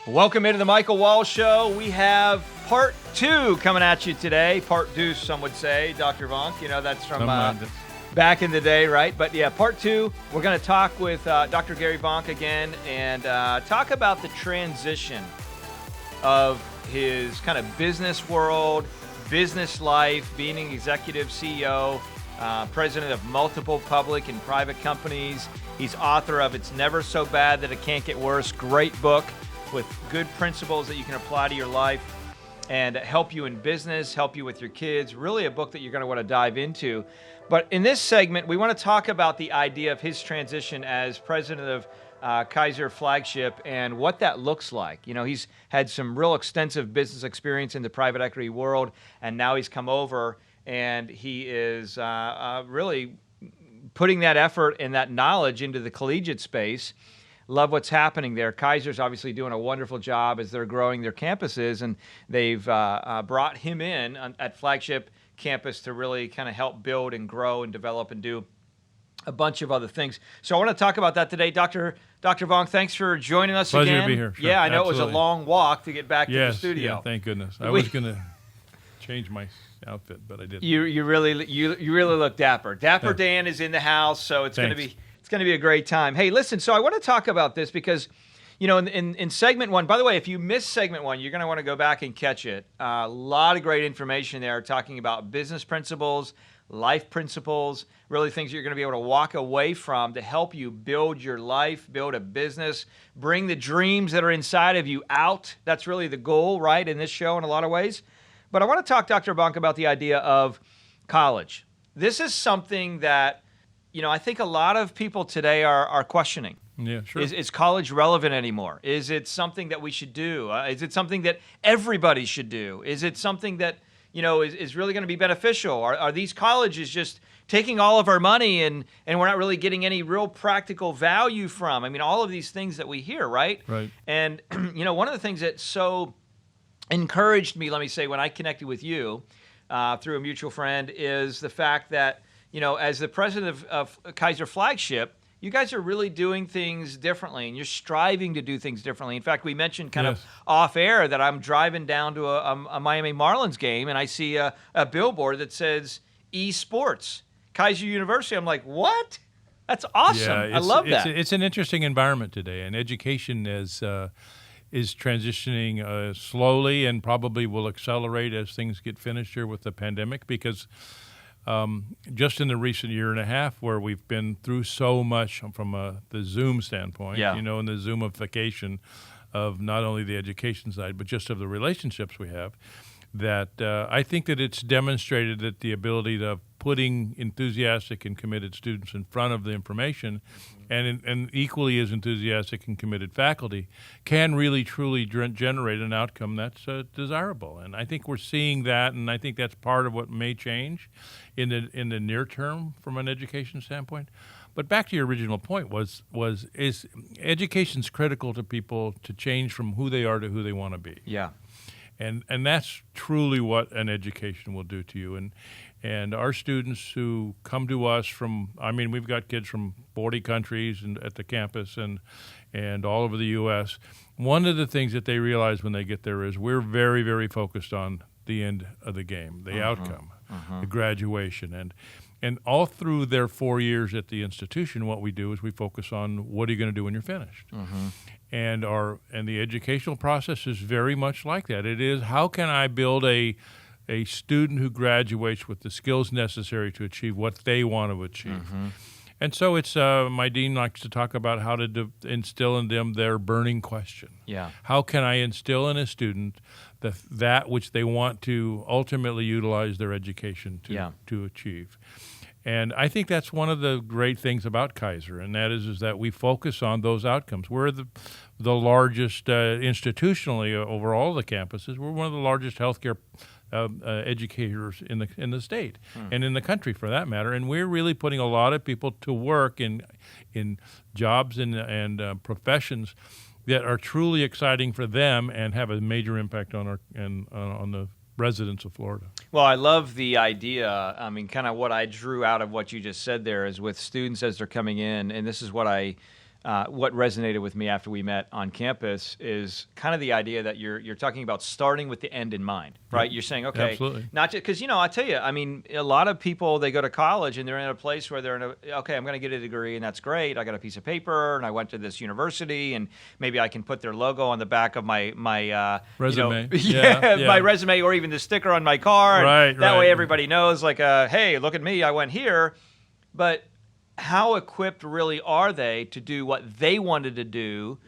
Welcome into the Michael Wall Show. We have part 2 coming at you today. Part deuce, some would say. Dr. Vonk, that's from back in the day, right? But yeah, part 2, we're going to talk with Dr. Gary Vonk again and talk about the transition of his kind of business world, business life, being an executive CEO, president of multiple public and private companies. He's author of It's Never So Bad That It Can't Get Worse. Great book with good principles that you can apply to your life and help you in business, help you with your kids. Really a book that you're going to want to dive into. But in this segment, we want to talk about the idea of his transition as president of Keiser Flagship and what that looks like. He's had some real extensive business experience in the private equity world, and now he's come over and he is really putting that effort and that knowledge into the collegiate space. Love what's happening there. Keiser's obviously doing a wonderful job as they're growing their campuses, and they've brought him in at Flagship Campus to really kind of help build and grow and develop and do a bunch of other things. So I want to talk about that today. Dr. Vonk, thanks for joining us Pleasure again. to be here. Sure. Yeah, I know Absolutely. It was a long walk to get back to the studio. Yeah, thank goodness. I was going to change my outfit, but I didn't. You really look dapper. Dapper Dan is in the house, so it's going to be a great time. Hey, listen, so I want to talk about this because, in segment 1, by the way, if you missed segment 1, you're going to want to go back and catch it. A lot of great information there talking about business principles, life principles, really things you're going to be able to walk away from to help you build your life, build a business, bring the dreams that are inside of you out. That's really the goal, right, in this show in a lot of ways. But I want to talk, Dr. Vonk, about the idea of college. This is something that I think a lot of people today are questioning. Yeah, sure. Is college relevant anymore? Is it something that we should do? Is it something that everybody should do? Is it something that, is really going to be beneficial? Are these colleges just taking all of our money and we're not really getting any real practical value from? I mean, all of these things that we hear, right? Right. And, one of the things that so encouraged me, let me say, when I connected with you through a mutual friend is the fact that, as the president of Keiser Flagship, you guys are really doing things differently, and you're striving to do things differently. In fact, we mentioned kind of off air that I'm driving down to a Miami Marlins game, and I see a billboard that says Esports, Keiser University. I'm like, what? That's awesome. I love that. It's an interesting environment today, and education is transitioning slowly and probably will accelerate as things get finished here with the pandemic because just in the recent year and a half where we've been through so much from the Zoom standpoint, and the Zoomification of not only the education side but just of the relationships we have, that I think that it's demonstrated that the ability of putting enthusiastic and committed students in front of the information and equally as enthusiastic and committed faculty can really truly generate an outcome that's desirable. And I think we're seeing that, and I think that's part of what may change in the near term from an education standpoint. But back to your original point is education's critical to people to change from who they are to who they want to be. Yeah. And that's truly what an education will do to you. And our students who come to us we've got kids from 40 countries at the campus and all over the U.S. One of the things that they realize when they get there is we're very, very focused on the end of the game, the outcome, the graduation. And all through their 4 years at the institution, what we do is we focus on what are you going to do when you're finished. And the educational process is very much like that. It is, how can I build a student who graduates with the skills necessary to achieve what they want to achieve? And so it's my dean likes to talk about how to instill in them their burning question. Yeah. How can I instill in a student that which they want to ultimately utilize their education to achieve? And I think that's one of the great things about Keiser, and that is that we focus on those outcomes. We're the largest institutionally over all the campuses. We're one of the largest healthcare educators in the state and in the country, for that matter. And we're really putting a lot of people to work in jobs and professions that are truly exciting for them and have a major impact on on the residents of Florida. Well, I love the idea. I mean, kind of what I drew out of what you just said there is with students as they're coming in, and this is what I what resonated with me after we met on campus is kind of the idea that you're talking about starting with the end in mind, right? Yep. You're saying, okay, absolutely. Not just because, I tell you, I mean, a lot of people, they go to college and they're in a place where they're okay, I'm going to get a degree and that's great. I got a piece of paper and I went to this university and maybe I can put their logo on the back of my resume. My resume, or even the sticker on my car. Right. That way everybody knows, like, hey, look at me, I went here. But how equipped really are they to do what they wanted to do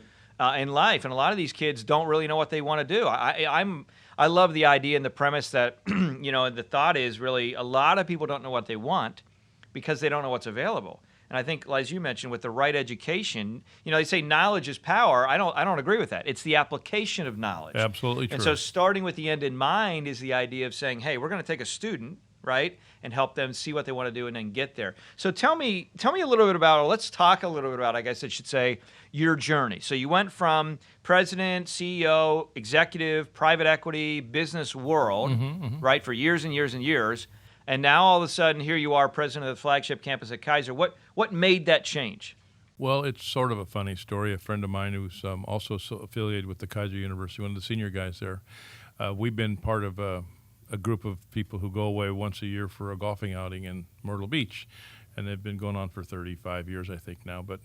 in life? And a lot of these kids don't really know what they want to do. I love the idea and the premise that, the thought is really a lot of people don't know what they want because they don't know what's available. And I think, as you mentioned, with the right education, they say knowledge is power. I don't agree with that. It's the application of knowledge. Absolutely true. And so starting with the end in mind is the idea of saying, hey, we're going to take a student, right, and help them see what they want to do and then get there. So tell me a little bit about, or let's talk a little bit about, I guess I should say, your journey. So you went from president, CEO, executive, private equity, business world, right, for years and years and years. And now all of a sudden, here you are, president of the flagship campus at Keiser. What made that change? Well, it's sort of a funny story. A friend of mine who's also affiliated with the Keiser University, one of the senior guys there, we've been part of a group of people who go away once a year for a golfing outing in Myrtle Beach. And they've been going on for 35 years, I think, now. But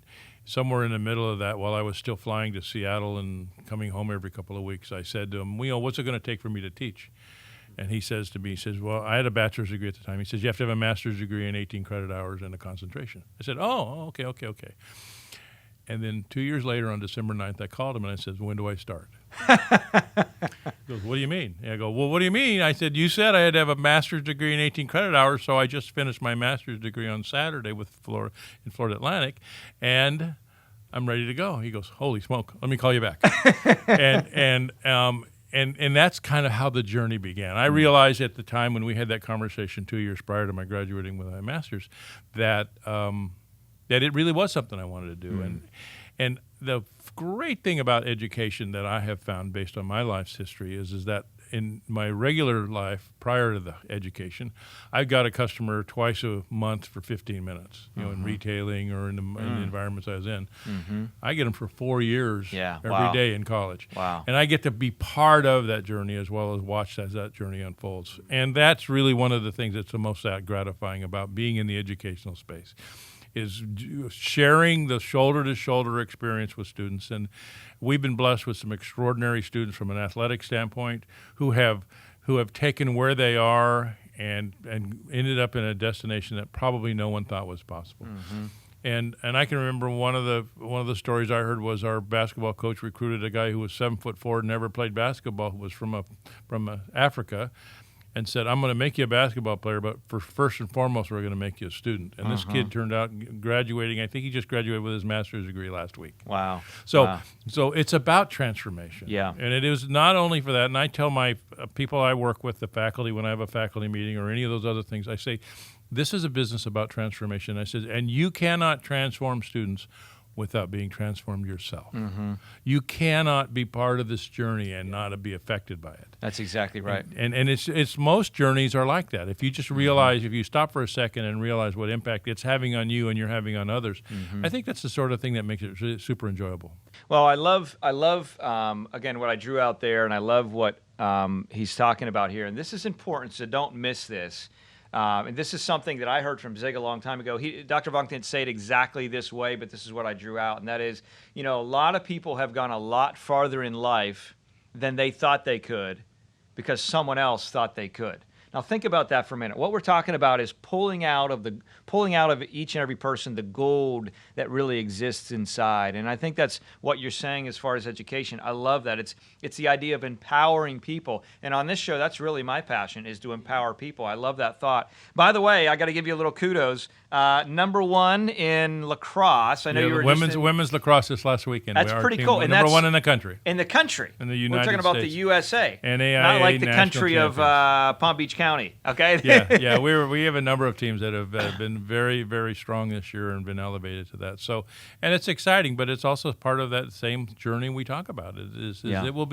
somewhere in the middle of that, while I was still flying to Seattle and coming home every couple of weeks, I said to him, what's it going to take for me to teach? And he says to me, well, I had a bachelor's degree at the time. He says, you have to have a master's degree in 18 credit hours and a concentration. I said, okay. And then 2 years later, on December 9th, I called him and I said, when do I start? He goes, what do you mean? And I go, well, what do you mean? I said, you said I had to have a master's degree in 18 credit hours, so I just finished my master's degree on Saturday in Florida Atlantic, and I'm ready to go. He goes, holy smoke, let me call you back. And that's kind of how the journey began. I realized at the time when we had that conversation 2 years prior to my graduating with my master's that it really was something I wanted to do. And the great thing about education that I have found based on my life's history is that in my regular life prior to the education, I've got a customer twice a month for 15 minutes, in retailing or in the environments I was in. I get them for 4 years every day in college. Wow. And I get to be part of that journey as well as watch as that journey unfolds. And that's really one of the things that's the most gratifying about being in the educational space, is sharing the shoulder-to-shoulder experience with students. And we've been blessed with some extraordinary students from an athletic standpoint who have taken where they are and ended up in a destination that probably no one thought was possible. And I can remember one of the stories I heard was our basketball coach recruited a guy who was 7'4", never played basketball, who was from Africa, and said, I'm going to make you a basketball player, but first and foremost, we're going to make you a student. And this kid turned out graduating. I think he just graduated with his master's degree last week. Wow. So it's about transformation. Yeah. And it is not only for that. And I tell my people I work with, the faculty, when I have a faculty meeting or any of those other things, I say, this is a business about transformation. I said, and you cannot transform students without being transformed yourself. You cannot be part of this journey and not be affected by it. That's exactly right. And it's most journeys are like that. If you just realize, if you stop for a second and realize what impact it's having on you and you're having on others, I think that's the sort of thing that makes it super enjoyable. Well, I love again, what I drew out there, and I love what he's talking about here. And this is important, so don't miss this. And this is something that I heard from Zig a long time ago. Dr. Vonk didn't say it exactly this way, but this is what I drew out. And that is, a lot of people have gone a lot farther in life than they thought they could because someone else thought they could. Now think about that for a minute. What we're talking about is pulling out of each and every person the gold that really exists inside. And I think that's what you're saying as far as education. I love that. It's the idea of empowering people. And on this show, that's really my passion, is to empower people. I love that thought. By the way, I got to give you a little kudos. Number one in lacrosse. I know you were women's lacrosse this last weekend. That's pretty cool. And number one in the country. In the country. In the United States. We're talking about the USA. NAIA, not like the country champions. of Palm Beach County. Okay. Yeah. We have a number of teams that have been very, very strong this year and been elevated to that. So, and it's exciting, but it's also part of that same journey we talk about. There will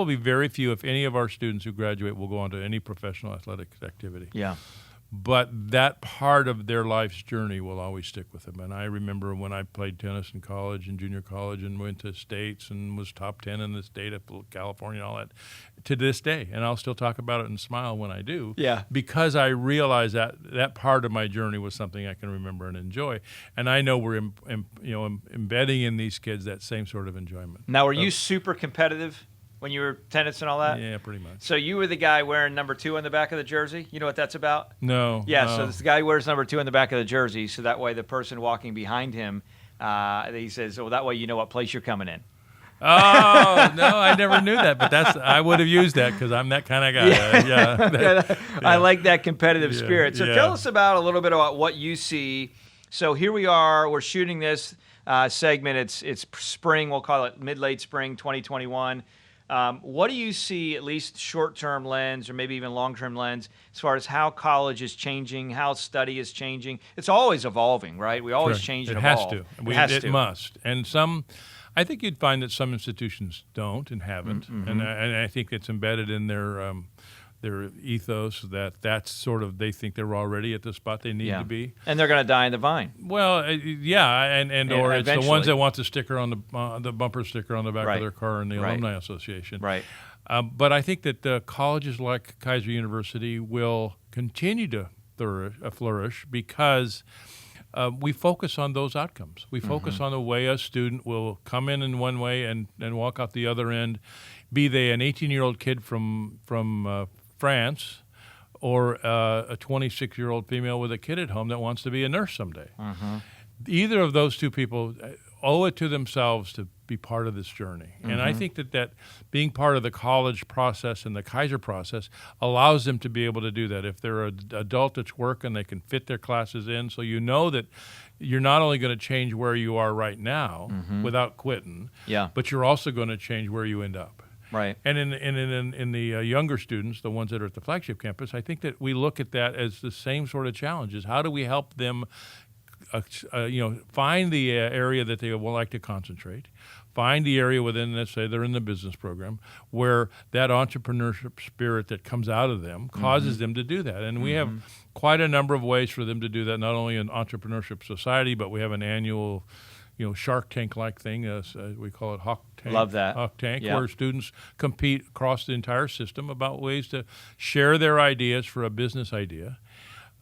be very few, if any, of our students who graduate will go on to any professional athletic activity. Yeah. but that part of their life's journey will always stick with them. And I remember when I played tennis in college and junior college and went to states and was top 10 in the state of California and all that, to this day. And I'll still talk about it and smile when I do. Yeah. Because I realize that part of my journey was something I can remember and enjoy. And I know we're embedding in these kids that same sort of enjoyment. Now, were you super competitive when you were tennis and all that? Yeah, pretty much. So you were the guy wearing number 2 on the back of the jersey? You know what that's about? No. Yeah, no. so this guy wears number 2 on the back of the jersey, so that way the person walking behind him, he says, well, that way you know what place you're coming in. Oh, no, I never knew that, but I would have used that because I'm that kind of guy. Yeah. I like that competitive spirit. So tell us about a little bit about what you see. So here we are, we're shooting this segment. It's spring, we'll call it mid-late spring 2021. What do you see, at least short-term lens or maybe even long-term lens, as far as how college is changing, how study is changing? It's always evolving, right? We always change and evolve. It has to. It must. And I think you'd find that some institutions don't and haven't. Mm-hmm. And I think it's embedded in their ethos that's sort of, they think they're already at the spot they need to be, and they're going to die in the vine. Well, or it's the ones that want the sticker on the bumper sticker on the back of their car in the alumni association. Right. But I think that colleges like Keiser University will continue to flourish because we focus on those outcomes. We focus on the way a student will come in one way and walk out the other end, be they an 18-year-old kid from France or a 26-year-old female with a kid at home that wants to be a nurse someday. Either of those two people owe it to themselves to be part of this journey. And I think that being part of the college process and the Keiser process allows them to be able to do that. If they're an adult at work and they can fit their classes in, so you know that you're not only going to change where you are right now without quitting, but you're also going to change where you end up. Right. And in the younger students, the ones that are at the flagship campus, I think that we look at that as the same sort of challenges. How do we help them find the area that they will like to concentrate, find the area within, let's say they're in the business program, where that entrepreneurship spirit that comes out of them causes them to do that. And we have quite a number of ways for them to do that, not only in Entrepreneurship Society, but we have an annual Shark Tank-like thing. We call it Hawk Tank. Love that. Hawk Tank, where students compete across the entire system about ways to share their ideas for a business idea.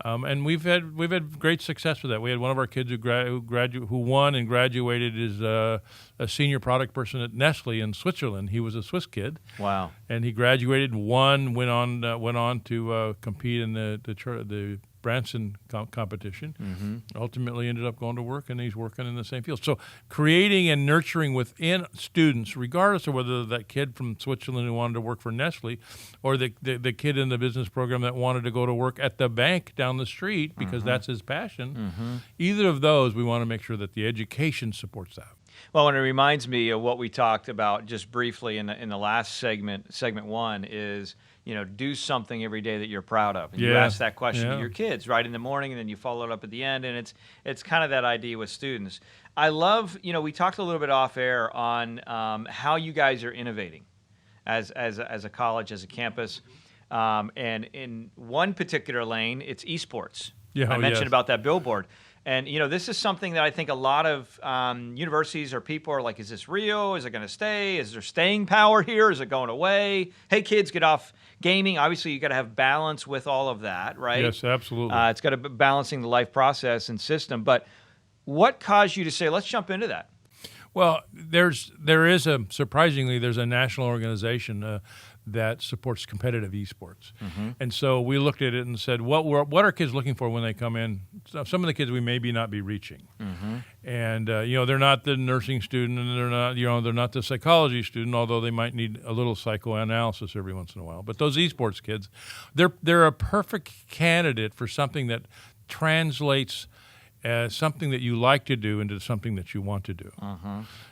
And we've had great success with that. We had one of our kids who won and graduated as a senior product person at Nestle in Switzerland. He was a Swiss kid. Wow! And he graduated and won. Went on to compete in the Branson competition. Ultimately ended up going to work, and he's working in the same field. So creating and nurturing within students, regardless of whether that kid from Switzerland who wanted to work for Nestle or the kid in the business program that wanted to go to work at the bank down the street because that's his passion, either of those, we want to make sure that the education supports that. Well, and it reminds me of what we talked about just briefly in the last segment 1 is, do something every day that you're proud of. And you ask that question to your kids right in the morning, and then you follow it up at the end, and it's kind of that idea with students. I love, we talked a little bit off air on how you guys are innovating as a college, as a campus. And in one particular lane, it's esports. I mentioned about that billboard. And, this is something that I think a lot of universities or people are like, is this real? Is it going to stay? Is there staying power here? Is it going away? Hey, kids, get off gaming. Obviously, you got to have balance with all of that, right? Yes, absolutely. It's got to be balancing the life process and system. But what caused you to say, let's jump into that? Well, there's a national organization that supports competitive esports. And so we looked at it and said, what are kids looking for when they come in? Some of the kids we maybe not be reaching. And, they're not the nursing student, and they're not the psychology student, although they might need a little psychoanalysis every once in a while. But those esports kids, they're a perfect candidate for something that translates something that you like to do into something that you want to do.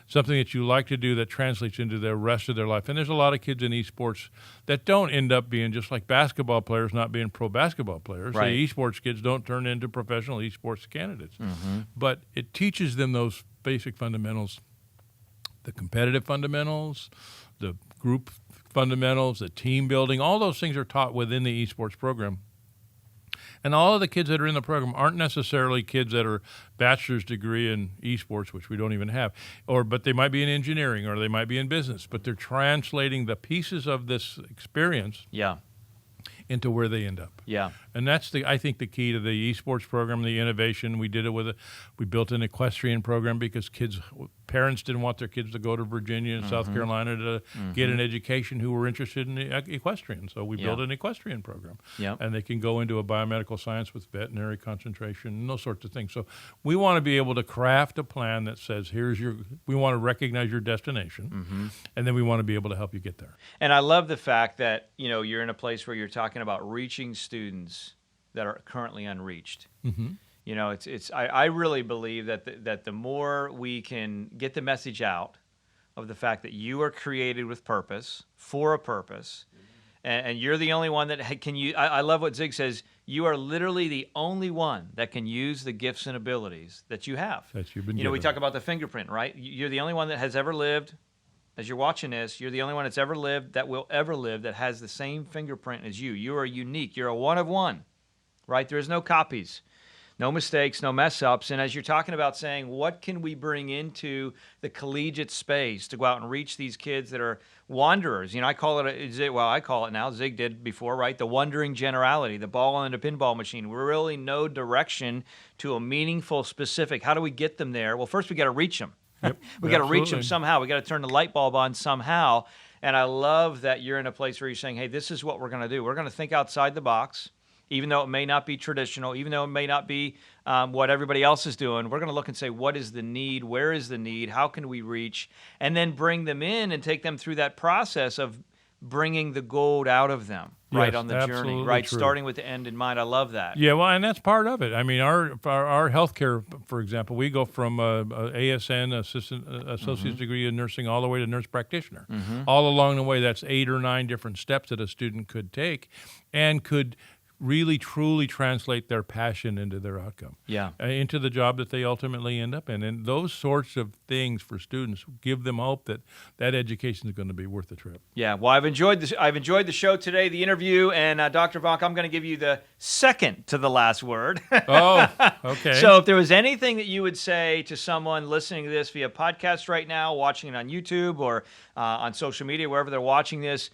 Something that you like to do that translates into the rest of their life. And there's a lot of kids in esports that don't end up being just like basketball players, not being pro basketball players. Right. The esports kids don't turn into professional esports candidates. But it teaches them those basic fundamentals, the competitive fundamentals, the group fundamentals, the team building. All those things are taught within the esports program. And all of the kids that are in the program aren't necessarily kids that are bachelor's degree in esports, which we don't even have, but they might be in engineering or they might be in business, but they're translating the pieces of this experience into where they end up. Yeah. And that's I think the key to the esports program, the innovation. We did it we built an equestrian program because parents didn't want their kids to go to Virginia and South Carolina to get an education who were interested in equestrian. So we built an equestrian program. Yeah. And they can go into a biomedical science with veterinary concentration and those sorts of things. So we want to be able to craft a plan that says, we want to recognize your destination, and then we want to be able to help you get there. And I love the fact that, you're in a place where you're talking about reaching students that are currently unreached. I really believe that the more we can get the message out of the fact that you are created with purpose, for a purpose, and you're the only one that can use. I love what Zig says. You are literally the only one that can use the gifts and abilities that you have. That you've been given. We talk about the fingerprint, right? You're the only one that has ever lived. As you're watching this, you're the only one that's ever lived, that will ever live, that has the same fingerprint as you. You are unique. You're a one of one, right? There is no copies, no mistakes, no mess-ups. And as you're talking about saying, what can we bring into the collegiate space to go out and reach these kids that are wanderers? I call it now, Zig did before, right? The wandering generality, the ball in the pinball machine. We're really no direction to a meaningful, specific. How do we get them there? Well, first we got to reach them. Yep, we got to reach them somehow. We got to turn the light bulb on somehow. And I love that you're in a place where you're saying, hey, this is what we're going to do. We're going to think outside the box, even though it may not be traditional, even though it may not be what everybody else is doing. We're going to look and say, what is the need? Where is the need? How can we reach? And then bring them in and take them through that process of bringing the gold out of them. Right, on the journey, right? True. Starting with the end in mind. I love that. Yeah, well, and that's part of it. I mean, our healthcare, for example, we go from ASN, associate's degree in nursing, all the way to nurse practitioner. All along the way, that's 8 or 9 different steps that a student could take and could really, truly translate their passion into their outcome, into the job that they ultimately end up in. And those sorts of things for students give them hope that education is going to be worth the trip. Yeah, well, I've enjoyed the show today, the interview, and Dr. Vonk, I'm going to give you the second to the last word. Oh, okay. So if there was anything that you would say to someone listening to this via podcast right now, watching it on YouTube or on social media, wherever they're watching this,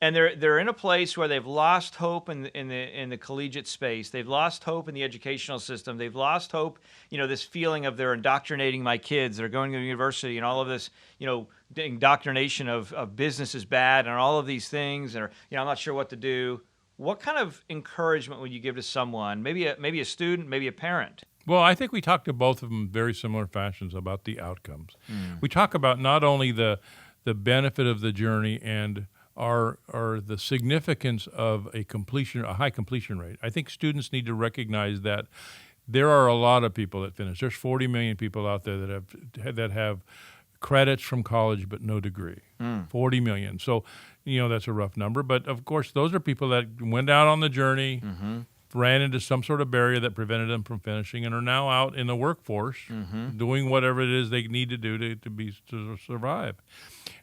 and they're in a place where they've lost hope in the collegiate space. They've lost hope in the educational system. They've lost hope, this feeling of they're indoctrinating my kids. They're going to university and all of this, indoctrination of business is bad and all of these things. And I'm not sure what to do. What kind of encouragement would you give to someone? Maybe a student, maybe a parent. Well, I think we talked to both of them in very similar fashions about the outcomes. We talk about not only the benefit of the journey and are the significance of a high completion rate. I think students need to recognize that there are a lot of people that finish. There's 40 million people out there that have credits from college but no degree. 40 million. So, that's a rough number. But, of course, those are people that went out on the journey, ran into some sort of barrier that prevented them from finishing, and are now out in the workforce doing whatever it is they need to do to survive.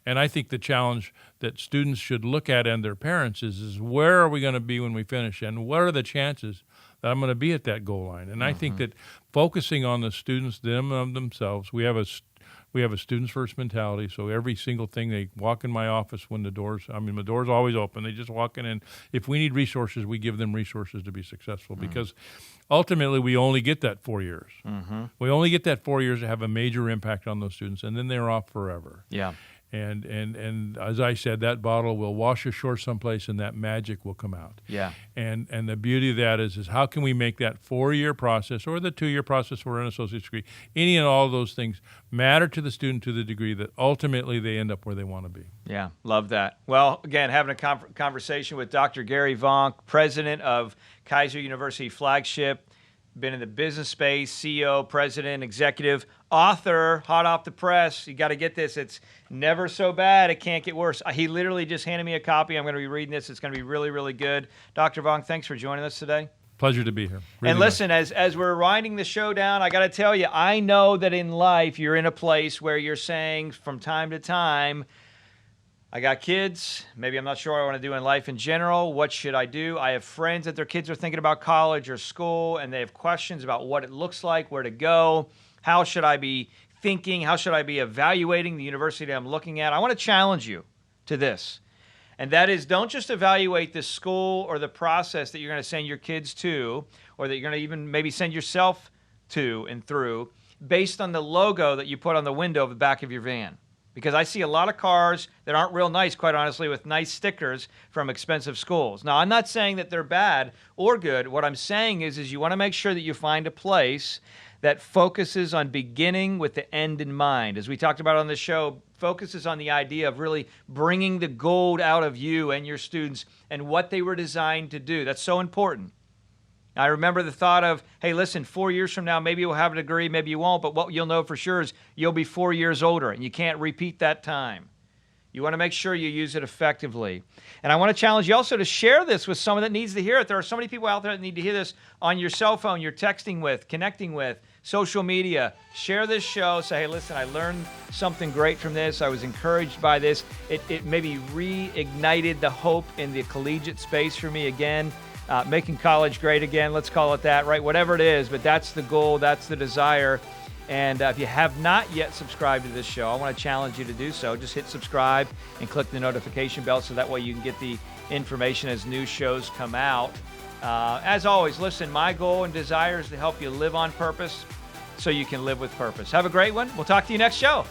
And I think the challenge that students should look at and their parents is where are we going to be when we finish, and what are the chances that I'm going to be at that goal line? And I think that focusing on the students themselves, we have a students first mentality. So every single thing, they walk in my office when the door's always open. They just walk in, and if we need resources, we give them resources to be successful because ultimately we only get that 4 years. We only get that 4 years to have a major impact on those students, and then they're off forever. Yeah. And as I said, that bottle will wash ashore someplace, and that magic will come out. Yeah. And the beauty of that is how can we make that 4-year process or the 2-year process for an associate's degree, any and all of those things matter to the student to the degree that ultimately they end up where they want to be. Yeah, love that. Well, again, having a conversation with Dr. Gary Vonk, president of Keiser University Flagship. Been in the business space, CEO, president, executive, author, hot off the press. You got to get this. It's never so bad. It can't get worse. He literally just handed me a copy. I'm going to be reading this. It's going to be really, really good. Dr. Vonk, thanks for joining us today. Pleasure to be here. Really and listen, nice. as we're winding the show down, I got to tell you, I know that in life you're in a place where you're saying from time to time, I got kids. Maybe I'm not sure what I want to do in life in general. What should I do? I have friends that their kids are thinking about college or school, and they have questions about what it looks like, where to go. How should I be thinking? How should I be evaluating the university I'm looking at? I want to challenge you to this. And that is, don't just evaluate the school or the process that you're going to send your kids to, or that you're going to even maybe send yourself to and through, based on the logo that you put on the window of the back of your van. Because I see a lot of cars that aren't real nice, quite honestly, with nice stickers from expensive schools. Now, I'm not saying that they're bad or good. What I'm saying is you want to make sure that you find a place that focuses on beginning with the end in mind. As we talked about on the show, focuses on the idea of really bringing the gold out of you and your students and what they were designed to do. That's so important. I remember the thought of, hey, listen, 4 years from now, maybe you'll have a degree, maybe you won't, but what you'll know for sure is you'll be 4 years older, and you can't repeat that time. You want to make sure you use it effectively. And I want to challenge you also to share this with someone that needs to hear it. There are so many people out there that need to hear this on your cell phone, you're texting with, connecting with, social media. Share this show. Say, hey, listen, I learned something great from this. I was encouraged by this. It maybe reignited the hope in the collegiate space for me again. Making college great again, let's call it that, right? Whatever it is, but that's the goal, that's the desire. And if you have not yet subscribed to this show, I want to challenge you to do so. Just hit subscribe and click the notification bell so that way you can get the information as new shows come out. As always, listen, my goal and desire is to help you live on purpose so you can live with purpose. Have a great one. We'll talk to you next show.